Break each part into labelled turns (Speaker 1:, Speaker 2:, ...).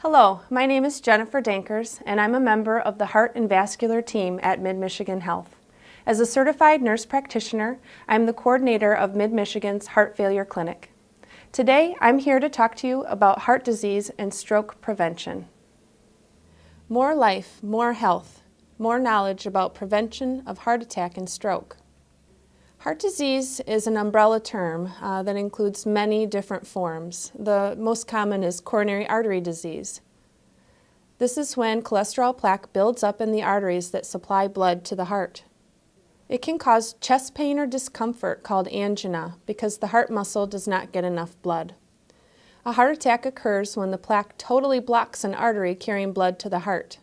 Speaker 1: Hello, my name is Jennifer Dankers, and I'm a member of the Heart and Vascular team at Mid-Michigan Health. As a certified nurse practitioner, I'm the coordinator of Mid-Michigan's Heart Failure Clinic. Today, I'm here to talk to you about heart disease and stroke prevention. More life, more health, more knowledge about prevention of heart attack and stroke. Heart disease is an umbrella term that includes many different forms. The most common is coronary artery disease. This is when cholesterol plaque builds up in the arteries that supply blood to the heart. It can cause chest pain or discomfort called angina because the heart muscle does not get enough blood. A heart attack occurs when the plaque totally blocks an artery carrying blood to the heart.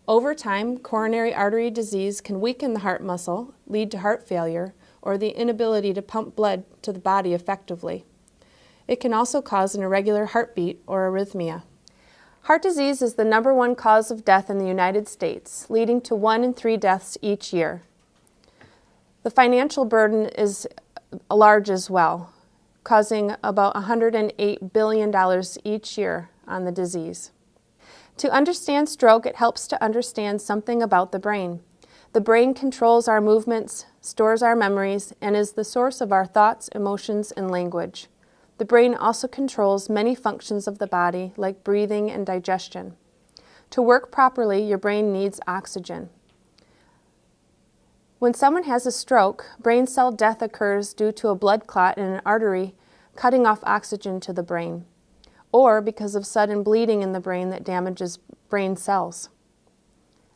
Speaker 1: Over time, coronary artery disease can weaken the heart muscle, lead to heart failure, or the inability to pump blood to the body effectively. It can also cause an irregular heartbeat or arrhythmia. Heart disease is the #1 cause of death in the United States, leading to 1 in 3 deaths each year. The financial burden is large as well, causing about $108 billion each year on the disease. To understand stroke, it helps to understand something about the brain. The brain controls our movements, stores our memories, and is the source of our thoughts, emotions, and language. The brain also controls many functions of the body, like breathing and digestion. To work properly, your brain needs oxygen. When someone has a stroke, brain cell death occurs due to a blood clot in an artery cutting off oxygen to the brain, or because of sudden bleeding in the brain that damages brain cells.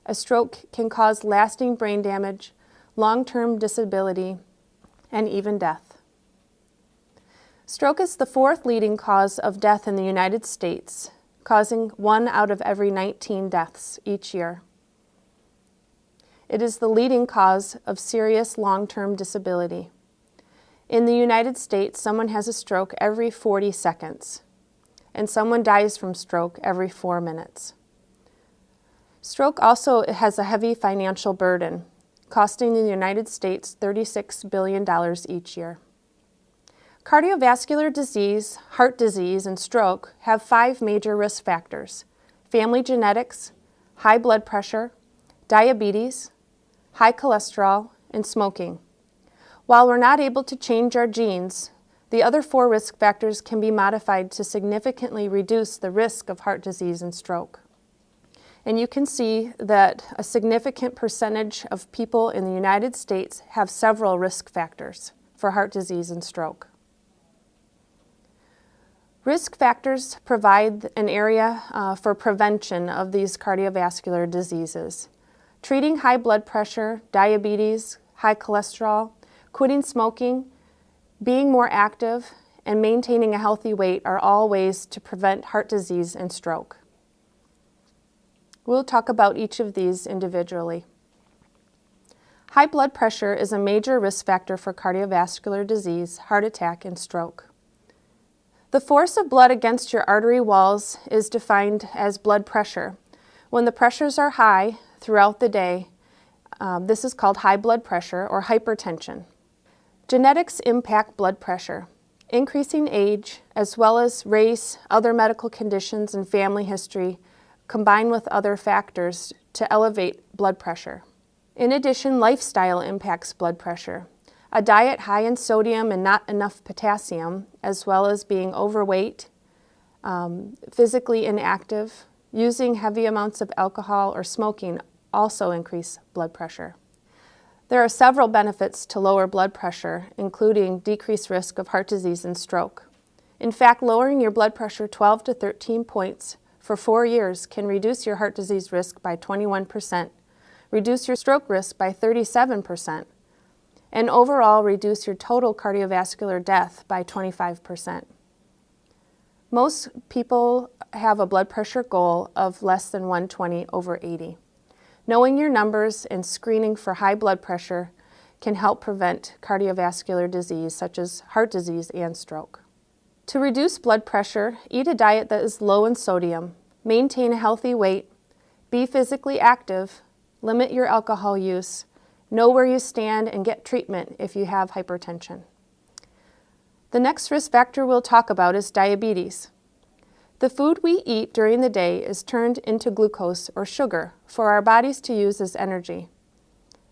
Speaker 1: A stroke can cause lasting brain damage, long-term disability, and even death. Stroke is the 4th leading cause of death in the United States, causing 1 out of every 19 deaths each year. It is the leading cause of serious long-term disability. In the United States, someone has a stroke every 40 seconds, and someone dies from stroke every 4 minutes. Stroke also has a heavy financial burden, costing the United States $36 billion each year. Cardiovascular disease, heart disease, and stroke have 5 major risk factors: family genetics, high blood pressure, diabetes, high cholesterol, and smoking. While we're not able to change our genes, the other 4 risk factors can be modified to significantly reduce the risk of heart disease and stroke. And you can see that a significant percentage of people in the United States have several risk factors for heart disease and stroke. Risk factors provide an area for prevention of these cardiovascular diseases. Treating high blood pressure, diabetes, high cholesterol, quitting smoking, being more active, and maintaining a healthy weight are all ways to prevent heart disease and stroke. We'll talk about each of these individually. High blood pressure is a major risk factor for cardiovascular disease, heart attack, and stroke. The force of blood against your artery walls is defined as blood pressure. When the pressures are high throughout the day, this is called high blood pressure or hypertension. Genetics impact blood pressure. Increasing age, as well as race, other medical conditions, and family history combine with other factors to elevate blood pressure. In addition, lifestyle impacts blood pressure. A diet high in sodium and not enough potassium, as well as being overweight, physically inactive, using heavy amounts of alcohol, or smoking also increase blood pressure. There are several benefits to lower blood pressure, including decreased risk of heart disease and stroke. In fact, lowering your blood pressure 12 to 13 points for 4 years can reduce your heart disease risk by 21%, reduce your stroke risk by 37%, and overall reduce your total cardiovascular death by 25%. Most people have a blood pressure goal of less than 120/80. Knowing your numbers and screening for high blood pressure can help prevent cardiovascular disease such as heart disease and stroke. To reduce blood pressure, eat a diet that is low in sodium, maintain a healthy weight, be physically active, limit your alcohol use, know where you stand, and get treatment if you have hypertension. The next risk factor we'll talk about is diabetes. The food we eat during the day is turned into glucose or sugar for our bodies to use as energy.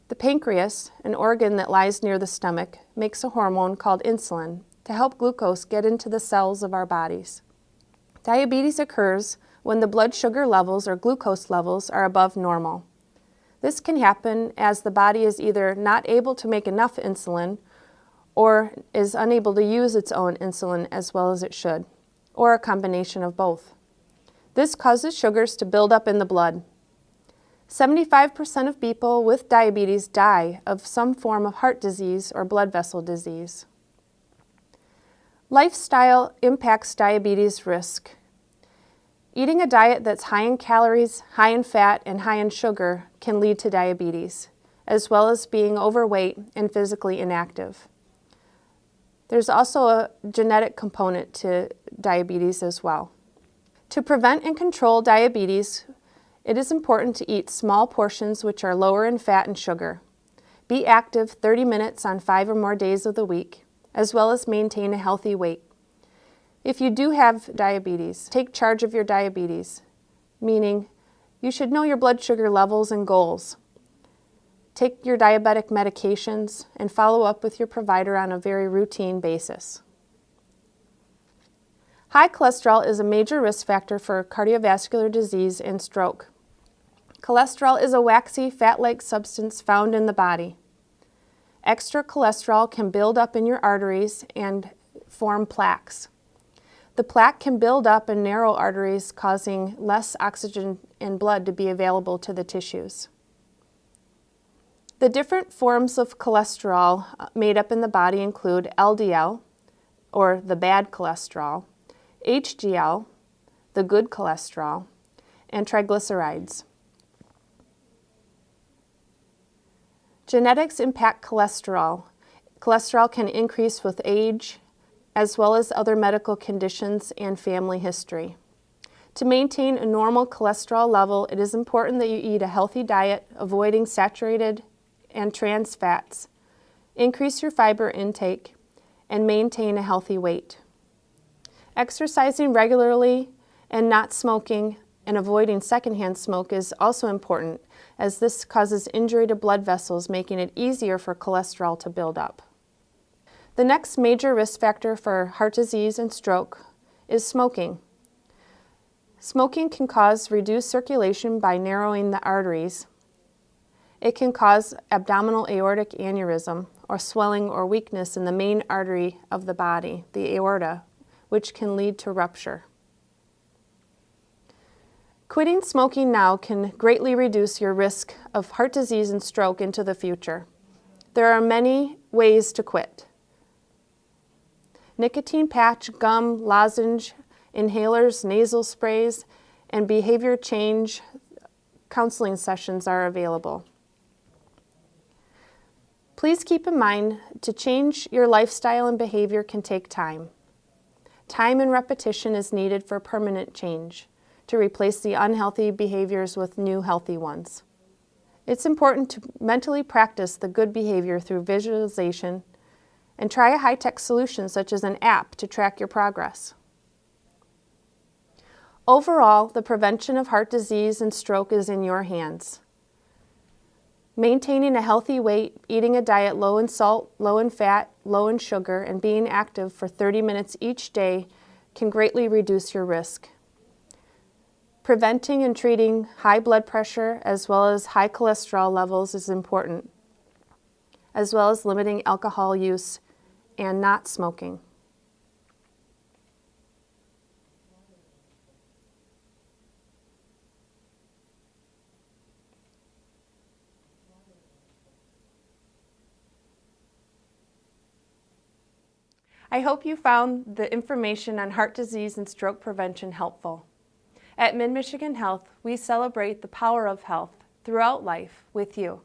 Speaker 1: The pancreas, an organ that lies near the stomach, makes a hormone called insulin to help glucose get into the cells of our bodies. Diabetes occurs when the blood sugar levels or glucose levels are above normal. This can happen as the body is either not able to make enough insulin or is unable to use its own insulin as well as it should, or a combination of both. This causes sugars to build up in the blood. 75% of people with diabetes die of some form of heart disease or blood vessel disease. Lifestyle impacts diabetes risk. Eating a diet that's high in calories, high in fat, and high in sugar can lead to diabetes, as well as being overweight and physically inactive. There's also a genetic component to diabetes as well. To prevent and control diabetes, it is important to eat small portions which are lower in fat and sugar. Be active 30 minutes on 5 or more days of the week, as well as maintain a healthy weight. If you do have diabetes, take charge of your diabetes, meaning you should know your blood sugar levels and goals. Take your diabetic medications and follow up with your provider on a very routine basis. High cholesterol is a major risk factor for cardiovascular disease and stroke. Cholesterol is a waxy, fat-like substance found in the body. Extra cholesterol can build up in your arteries and form plaques. The plaque can build up in narrow arteries, causing less oxygen and blood to be available to the tissues. The different forms of cholesterol made up in the body include LDL, or the bad cholesterol, HDL, the good cholesterol, and triglycerides. Genetics impact cholesterol. Cholesterol can increase with age, as well as other medical conditions and family history. To maintain a normal cholesterol level, it is important that you eat a healthy diet, avoiding saturated and trans fats, increase your fiber intake, and maintain a healthy weight. Exercising regularly and not smoking and avoiding secondhand smoke is also important, as this causes injury to blood vessels, making it easier for cholesterol to build up. The next major risk factor for heart disease and stroke is smoking. Smoking can cause reduced circulation by narrowing the arteries. It can cause abdominal aortic aneurysm, or swelling or weakness in the main artery of the body, the aorta, which can lead to rupture. Quitting smoking now can greatly reduce your risk of heart disease and stroke into the future. There are many ways to quit. Nicotine patch, gum, lozenge, inhalers, nasal sprays, and behavior change counseling sessions are available. Please keep in mind, to change your lifestyle and behavior can take time. Time and repetition is needed for permanent change, to replace the unhealthy behaviors with new healthy ones. It's important to mentally practice the good behavior through visualization and try a high-tech solution such as an app to track your progress. Overall, the prevention of heart disease and stroke is in your hands. Maintaining a healthy weight, eating a diet low in salt, low in fat, low in sugar, and being active for 30 minutes each day can greatly reduce your risk. Preventing and treating high blood pressure as well as high cholesterol levels is important, as well as limiting alcohol use and not smoking. I hope you found the information on heart disease and stroke prevention helpful. At Mid-Michigan Health, we celebrate the power of health throughout life with you.